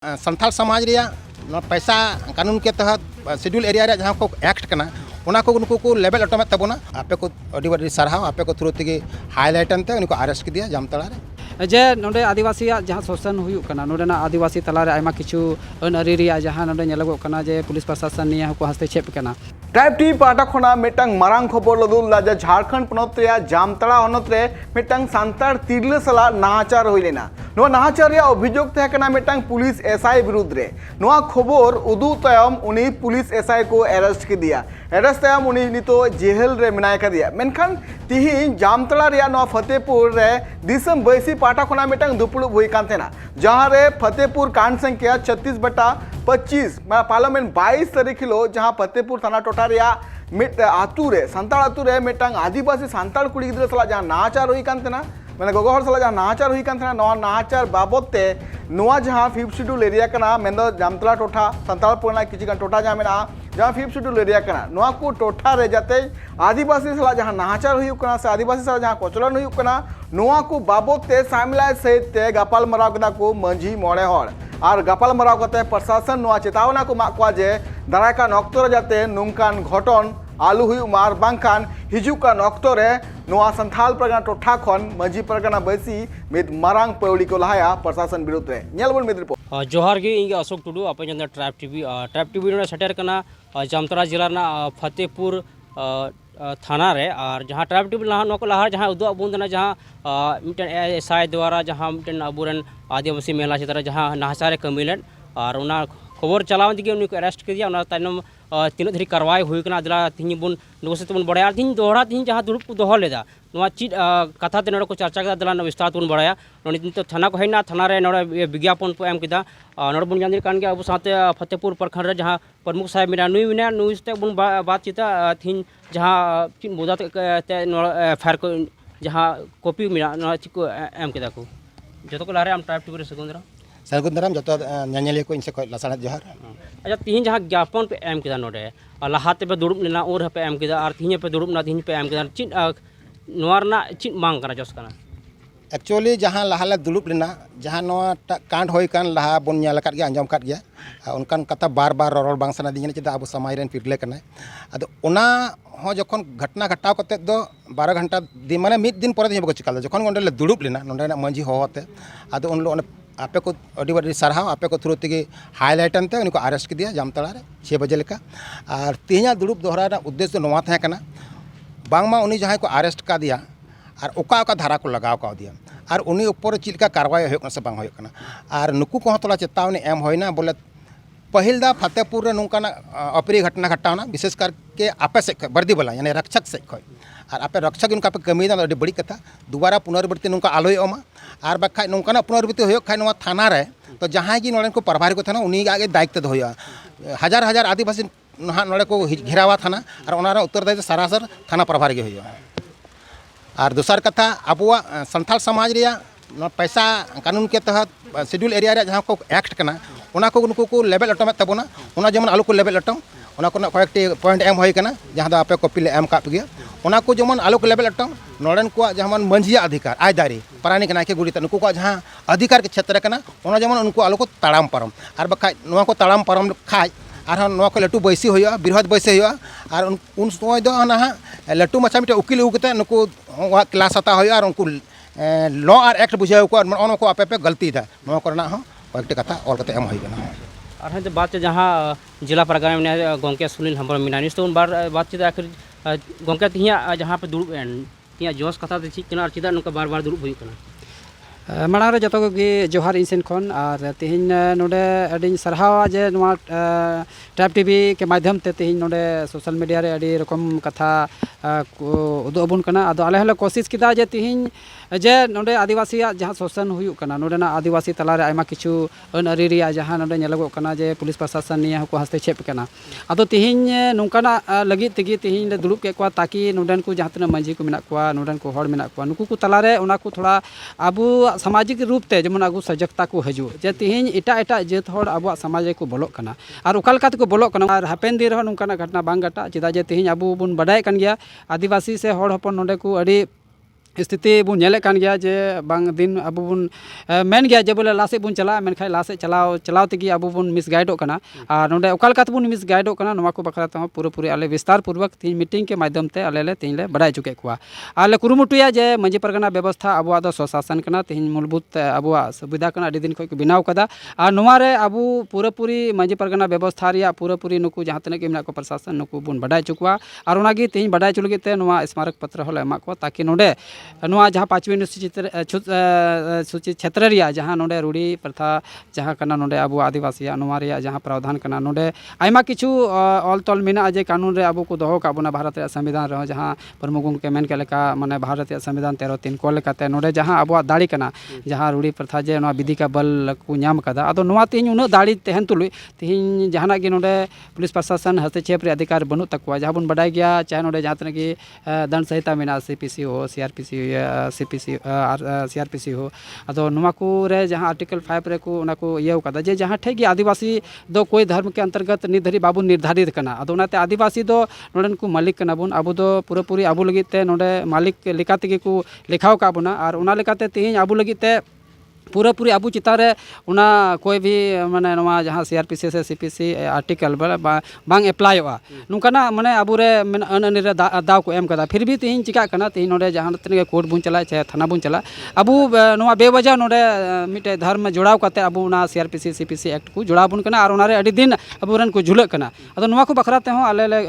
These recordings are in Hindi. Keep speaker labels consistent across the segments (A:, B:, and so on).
A: संथाल समाज पैसा कानून के तहत शेड्यूल एरिया जहाँ को एक्ट करना उनको को लेवल ऑटोमेट तबना आपे को अड़ी साराव आपे को थ्रू तेगे हाईलाइट अंते उनको अरेस्ट किया जामतला रे
B: जे नोडे आदिवासी जहाँ शोषण हुई नोडेना आदिवासी तलारे आयमा किछु अन अरी जहाँ नोडे नेलोगोग कना जे पुलिस प्रशासन निया को हस्तक्षेप कना
C: ट्राइब टीवी पाटा खोना मेटंग मारांग खबर लदुला जे झारखंड पनत रे जामतला हनत रे मेटंग सांतार तिरले सला नाहाचार होई लेना नो नाहाचार या अभियोग तहे कना मेटंग पुलिस एसआई विरुद्ध रे नोआ खबर उदू तयम उनी पुलिस एसआई को अरेस्ट के दिया अरेस्ट तयम उनी नितो जेल रे मिनाय का दिया मेनखान तिही जामतला रे नो फतेहपुर रे दिसम बैसी पाटा खोना मेटंग दुपुड़ुब हुई कान थेना जहां रे फतेहपुर कांड संख्या 36/25 पार्लियामेंट 22 तारीख हिलो जहां फतेहपुर थाना टोटा रिया मिट आतु रे संताल आतु रे मेटंग आदिवासी संताल कुड़ी गिद्रा सला जहां नाहाचार हुई कान थेना मैंने गोगो हर सला जहां नाहाचार हुई कान थेना नवा नाहाचार बाबत ते नवा जहां 5th शेड्यूल एरिया कना मेंदो जामतला टोठा संताल पुरना किछि गान टोठा जहां मेना जहां 5th शेड्यूल एरिया कना नवा को टोठा रे जाते आदिवासी सला जहां नाहाचार हुई कना से आदिवासी सला जहां कोचलन हुई कना नवा को बाबत ते सामला सहित ते गपाल मराव कदा को मंझी मोड़े हर और गपाल मराव कते प्रशासन नवा चेतावना को माकवा जे दाराकान ऑक्टोर जाते नुंकान घटन आलू हुई मार बांकान हिजुकान ऑक्टोरे नवा संथाल परगना टोठा खन मंझी परगना बैसी मिद मारांग पौड़ी को लहाया प्रशासन विरुद्ध रे नेलबन मिद रिपोर्ट
D: जोहार गे इंगे अशोक टुडू अपने जंदा ट्राइब टीवी नो सेटर कना जामतला जिला ना फतेहपुर थाना रे और जहाँ ट्राइब टीवी लहा नको लहा जहाँ उदु अबुन जहाँ मिटन एसआई द्वारा जहाँ मिटन अबुरन आदिवासी महिला क्षेत्र जहाँ नाहसारे कमिलेन और उना खबर चलावन दिगे उनको अरेस्ट कर दिया उना ताइनम तीन धरी कार्रवाई हुई कना दिला तिही बुन नुसे तबन बड़ाया तिही दोहरा तिही जहाँ दुरुप को दोह लेदा नवा चीज कथा ते नोड को चर्चा कदा दिला विस्तार तबन बड़ाया नोनी तो थाना को हैना थाना रे नोड विज्ञापन को एम किदा नोड बुन जानदिर कान के अब साथे फतेहपुर प्रखंड रे जहाँ प्रमुख साहेब मिना नुई ते बुन बातचीत थिन जहाँ चिन बोदा ते फायर को जहाँ कॉपी मिना नोड चिको एम किदा को जतो को लारे हम ट्राइब टीवी रे
A: सरगुंदराम जो नानिया को इनसे लसाण जोहार
D: अच्छा तीन जहाँ ज्ञापन पे एम किदा नोडे लहाते पे दुरुब लेना और पे एम किदा और तीन पे दुरुब ना तीन पे एम किदा चिन नोरना चिन मांग कना जस कना
A: एक्चुअली जहाँ लहाले दुरुब लेना जहाँ नोआ कांड होई कान लहा बन नेल काट गया अंजम काट गया उनकान कथा बार बार रॉल बांग सना दिने चेदा अब समाज रेन पिरले कना अद उना हो जखन घटना घटाव कते दो 12 घंटा दिन माने मिद दिन परे बको चिकाल जखन गोंडे दुरुब लेना नोंडे मंझी होते अद उन लो आपे को अड़ी साराव आपे को थ्रू तेगे हाईलाइट अंते उनको अरेस्ट के दिया जामतला रे 6 बजे लेका और तेहना दुरुब दोहरा उद्देश्य नवा था कना बांगमा उनी जहाँ को अरेस्ट का दिया और ओका ओका धारा को लगाव का दिया और उनी ऊपर चिलका कार्रवाई होना से बांग होना और नुकु को थोड़ा चेतावनी एम होना बोले पहिल दा फतेहपुर रे नौकाना अप्रिय घटना घटावना विशेष करके आपे से बर्दी वाला यानी रक्षक से खय और आपे रक्षक उनका पे कमी दा अड़ी बड़ी कथा दोबारा पुनरावृत्ति नुका आलोय ओमा और बाखा नौकाना पुनरावृत्ति होय खाय नवा थाना रे तो जहाँ की नोड़े को प्रभारी को थाना उनी आगे दायित्व दो हजार हजार आदिवासी नोड़े को घेरावा थाना और उनारा उत्तरदायित्व सरासर थाना प्रभारी के होय और दूसर कथा अबुआ संथाल समाज पैसा कानून के तहत शेड्यूल एरिया जहाँ को एक्ट करना उनको को लेवल ऑटोमेट तबना उना जेमन आलू को लेवल ऑटो उना को कयेकटी पॉइंट एम होय कना जहाँ आपे कॉपी ले एम काप गया उना को जेमन आलू को लेवल ऑटो नोड़न को जहाँ मंझिया अधिकार आयदारी पारानिक नायके गुड़ी नुकु को जहाँ अधिकार के क्षेत्र कना उना जेमन उनको आलू को ताड़ाम पारम और बखा नवा को ताड़ाम पारम खाज और नवा को लटू बैसी होया बृहद बैसी होया और उन समय दो ना लटू मछा मिटे उकिल उगते नुकु क्लास हता होया और उनको लॉ और एक्ट बुझाव को उनको आपे पे गलती था नवा करना हो कयेकटी कथा ऑल कते एम होई गना
D: और हैं बात जहाँ जिला परगना में गोंके सुनील हम मिनानिस तो उन बार बातचीत आखिर गोंके तिहिया जहाँ पे दुरुब तिहिया जोश कथा दे चिकना और चिदा नुका बार बार दुरुब हुई कना
B: मांग रे जतो गे जोहार इनसेन खन और तेहिन नोडे अडी सरहावा जे नवा ट्राइब टीवी के माध्यम ते तेहिन नोडे सोशल मीडिया रे अडी रकम कथा उदु अबुन कना अदो आले हले कोशिश किदा जे तेहिन जे नोडे आदिवासी जहाँ शोषण हुई कना नोडेना आदिवासी तलारे आयमा किछु अन अरी जहाँ नोडे नेलोगो कना जे पुलिस प्रशासन निया को हस्तक्षेप कना अदो तेहिन नोंकाना लगी तेगी तेहिन ले दुरुब के को ताकि नोडेन को जहाँ तना मंझी को मेना को नोडेन को हड़ मेना को नुकु को तलारे उना को थोड़ा आबू सामाजिक रूप ते जेमन आगु सजगता को हजू जे तेहिन एटा एटा जेत हड़ आबू समाज को बोलोग कना और ओकालका को बोलोग कना और हापेन दिन रह नोंकाना घटना बांग घटा चेदा जे तेहिन आबू बुन बडाय कन गया आदिवासी से हड़ हपन नोडे को अड़ी स्थिति बन नेले कान गया जे बांग दिन अबो बन मेन गया जे बोले लासे बन चला मेनखाय लासे चलाव तेगी अबो बन मिस गाइडो कना और नोडे ओका लेका तबन मिस गाइडो कना नोवा को बखरा तह पूरे आले विस्तार पूर्वक तीन मीटिंग के माध्यम ते आले ले तीन ले बड़ाई चुके कुआ आले कुरुमुटुया जे मंजी परगना व्यवस्था अबो दो स्वशासन कना तीन मूलभूत अबो सुविधा कना अडी दिन खो बनाव कदा और नोवा रे अबो पूरे मंजी परगना व्यवस्था रिया पूरे नुकु जहां तने के मेना को प्रशासन नुकु बन बड़ाई चुकुआ और ओनागी तीन बड़ाई चुलगे ते नोवा स्मारक पत्र होले एमा को ताकि नोडे नोवा जहाँ 5वीं सूची क्षेत्र रिया जहाँ नोडे रूढ़ी प्रथा जहाँ कना नोडे अबो आदिवासी नोवा रिया जहाँ प्रावधान कना नोडे आयमा किछु ऑल तॉल मेना जे कानून रे अबो को दोहो का बना भारत रे संविधान रे जहाँ प्रमुख के मेन के लेका माने भारत रे संविधान 13(3) को लेकाते नोडे जहाँ अबो दाड़ी कना जहाँ रूढ़ी प्रथा जे नोवा विधि का बल को नाम कदा अदो नोवा तीन उन दाड़ी तेहन तुलु तीन जहाना गे नोडे पुलिस प्रशासन हस्तक्षेप रे अधिकार बनु तकवा जहाँ बन बड़ाई गया चाहे नोडे जहाँ तने की दंड संहिता मेना CPC हो CRPC हो अदो नोवा को रे जहाँ आर्टिकल 5 रे को उना को इयो कदा जे जहाँ ठेगी आदिवासी दो कोई धर्म के अंतर्गत निधरी बाबू निर्धारित कना अदो उनाते आदिवासी दो नोडन को मालिक कना बुन अबो दो पूरी अबो लगी ते नोडे मालिक लेकाते के को लेखाव का बुना और उना लेकाते तीन अबो लगी ते पूरी अबू चितारे उना कोई भी माने नोवा जहाँ CRPC से CPC आर्टिकल बांग एप्लाईवा नुकाना माने अबू रे अन रे दाव को एम कदा फिर भी तीन चिका कना तीन नोडे जहाँ तने कोर्ट बुन चला चाहे थाना बुन चला अबू नोवा बेवजह नोडे मिटे धर्म जोड़ाव कते अबू ना CRPC CPC एक्ट को जोड़ाव बुन कना और उना रे अडी दिन अबू रन को झुलक कना अदो नोवा को बखरा ते हो आले ले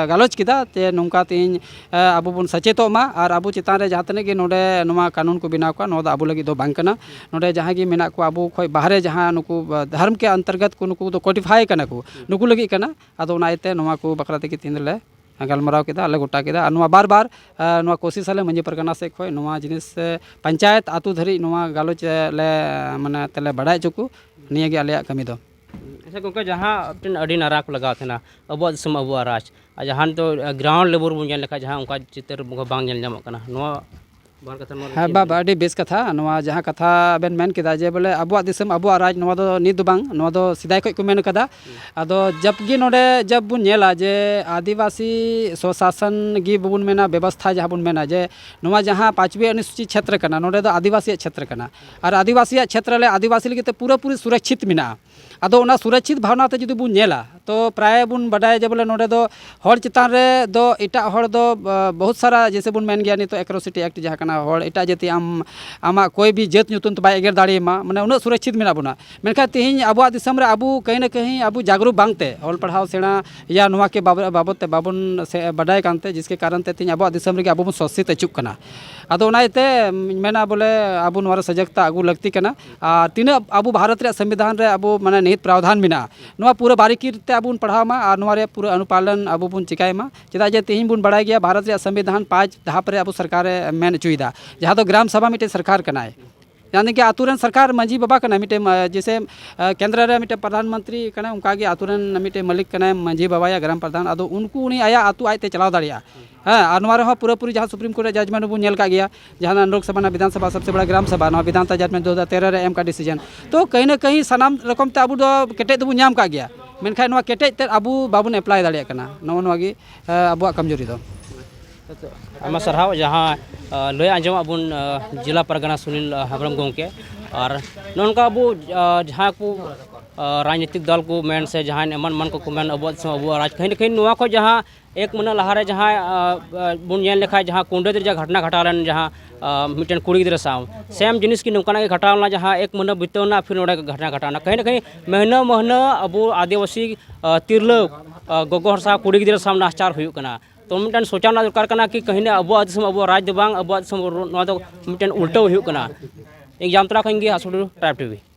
B: गालोच किदा ते नुका तीन अबू बुन सचेतो मा और अबू चितान रे जहाँ तने के नोडे नोवा कानून को बनाव का नो अबू लगी दो बांग कना नोडे जहाँ की मेना को अबो खोय बाहरे जहाँ नुकु धर्म के अंतर्गत को नुकु तो कोडिफाई कना को नुकु लगी कना अदो नाइते नोवा को बखरा ते की तीन ले गलमराव केदा आले गोटा केदा नोवा बार नोवा कोशिश आले मंजी परगना से खोय नोवा जिनिस पंचायत आतु धरी नोवा गालोच ले माने तले बड़ाई चुकु निये गे आले कमी दो
D: अच्छा गोके जहाँ अपने अडी नारा को लगा थे अब दिसम अब राज जहाँ तो ग्राउंड लेवल बन लेखा जहाँ उनका चित्र बांग नेल ᱧᱟᱢᱚᱜ कना नोवा
B: हाँ बाबा अडी बेस कथा नोवा जहाँ कथा बेन मेन किदा जे बोले अबुआ दिसम अबुआ राज नोवा दो नित दो बांग नोवा दो सिदाय खय को मेन कदा अदो जबगी नोडे जब बुन नेला जे आदिवासी स्वशासन गी बुन मेना व्यवस्था जहाँ बुन मेना जे नोवा जहाँ 5वीं अनुसूची क्षेत्र कना नोडे दो आदिवासी क्षेत्र कना और आदिवासी क्षेत्र ले आदिवासी लगी पूरी सुरक्षित मिना अदो उना सुरक्षित भावना ते जुदी बुन नेला तो प्राय बुन बडाय जे बोले नोडे दो हर चितान रे दो इटा हर दो बहुत सारा जैसे बुन मेन गया नि तो एट्रोसिटी एक्ट जहाँ कना हर इटा जति आमा कोई भी जात ᱧᱩᱛᱩᱢ तो बाय एगर दाड़ी मा माने उन सुरक्षित मेना बुना मेनखा तेहिं अबुआ दिसम रे अबु कहीं ना कहीं अबु जागरूक बांगते ऑल पढ़ाव सेना या नोवा के बाबत ते बाबन से बडाय कानते जिसके कारण ते तेहिं अबुआ दिसम रे अबु बन ससित अचुक कना अदो उनाइते मेना बोले अबु नोवा सजगता अगु लगती कना आ तीना अबु भारत रे संविधान रे अबु माने निहित प्रावधान मेना नोवा पूरा बारीकी ते अबुन पढ़ाव मा और नोवा रे पूरा अनुपालन अबु बुन चिकाय मा चेदा जे तेहिं बुन बडाय गया भारत रे संविधान 5 धाप रे अबु सरकार मेन चुईदा जहाँ तो ग्राम सभा मिटे सरकार कना है यानी कि आतुरन सरकार मंजी बाबा कना मिटे जैसे केंद्र रे मिटे प्रधानमंत्री कना उनका गे आतुरन मिटे मलिक कना मंजी बाबा या ग्राम प्रधान अदो उनको उनी आया आतु आयते चलाव दाड़िया हाँ और नोवा रे पूरी जहाँ सुप्रीम कोर्ट जजमेंट बन नेल का गया जहाँ लोकसभा ना विधानसभा सबसे बड़ा ग्राम सभा ना विधानसभा जजमेंट 2013 रे एम का डिसीजन तो कहीं ना कहीं सनाम रकम ते अबु दो केटे दो नाम का गया मेनखाय नोवा केटे ते अबु बाबुन एप्लाई दाड़िया कना नोवा गे अबुआ कमजोरी दो
D: आमा सरहाव जहाँ लय आंजम अबुन जिला परगना सुनील हेम्ब्रम गोंके और नोनका अबु जहाँ को राजनीतिक दल को मेन से जहाँ एमन मन को मेन अबुआ अबुआ राज कहीं ना कहीं नोवा को जहाँ एक महीना लहारे जहाँ बुन नेल लेखा जहाँ कुंडे घटना घटालन जहाँ मिटन कुड़ी गिद्रा साव सेम जिनिस की नौकाना के घटावना जहाँ एक महीना बीतवना फिर नोडे घटना घटाना कहीं ना कहीं महीना अबु आदिवासी तिरलो गोगो हर सा कुड़ी गिद्रा साव नाचार हुयुक कना तो मिटन सोचाना दरकार कना कि कहीं ना अबुआ दिसम अबुआ राज दो बांग अबुआ दिसम नोवा दो मिटन उल्टा हुयुक कना एक जामतरा खंगे हासुडू ट्राइब टीवी।